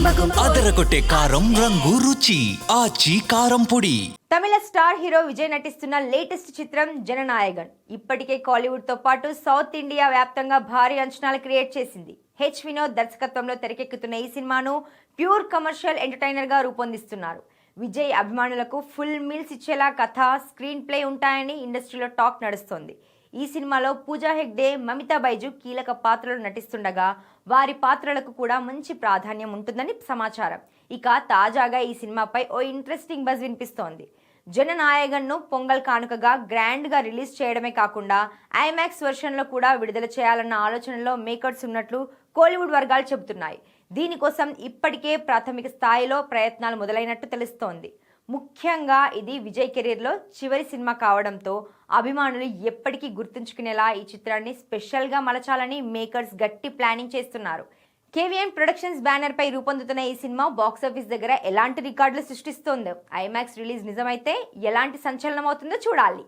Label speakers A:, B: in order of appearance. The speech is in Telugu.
A: అదరగొట్టే కారం రంగు రుచి ఆచి కారం పొడి.
B: తమిళ స్టార్ హీరో విజయ్ నటిస్తున్న లేటెస్ట్ చిత్రం జననాయగన్ ఇప్పటికే కాలీవుడ్ తో పాటు సౌత్ ఇండియా వ్యాప్తంగా భారీ అంచనాలు క్రియేట్ చేసింది. హెచ్ వినోద్ దర్శకత్వంలో తెరకెక్కుతున్న ఈ సినిమాను ప్యూర్ కమర్షియల్ ఎంటర్టైనర్ గా రూపొందిస్తున్నారు. విజయ్ అభిమానులకు ఫుల్ మీల్స్ ఇచ్చేలా కథ, స్క్రీన్ ప్లే ఉంటాయని ఇండస్ట్రీలో టాక్ నడుస్తోంది. ఈ సినిమాలో పూజా హెగ్డే, మమితా బైజు కీలక పాత్రలు నటిస్తుండగా వారి పాత్రలకు కూడా మంచి ప్రాధాన్యం ఉంటుందని సమాచారం. ఇక తాజాగా ఈ సినిమాపై ఓ ఇంట్రెస్టింగ్ బజ్ వినిపిస్తోంది. జననాయగన్ను పొంగల్ కానుకగా గ్రాండ్ గా రిలీజ్ చేయడమే కాకుండా ఐమాక్స్ వెర్షన్లో కూడా విడుదల చేయాలన్న ఆలోచనలో మేకర్స్ ఉన్నట్లు కోలీవుడ్ వర్గాలు చెబుతున్నాయి. దీనికోసం ఇప్పటికే ప్రాథమిక స్థాయిలో ప్రయత్నాలు మొదలైనట్టు తెలుస్తోంది. ముఖ్యంగా ఇది విజయ్ కెరీర్లో చివరి సినిమా కావడంతో అభిమానులు ఎప్పటికీ గుర్తుంచుకునేలా ఈ చిత్రాన్ని స్పెషల్గా మలచాలని మేకర్స్ గట్టి ప్లానింగ్ చేస్తున్నారు. కేవీఎన్ ప్రొడక్షన్స్ బ్యానర్ పై రూపొందుతున్న ఈ సినిమా బాక్సాఫీస్ దగ్గర ఎలాంటి రికార్డులు సృష్టిస్తోందో, ఐమాక్స్ రిలీజ్ నిజమైతే ఎలాంటి సంచలనం అవుతుందో చూడాలి.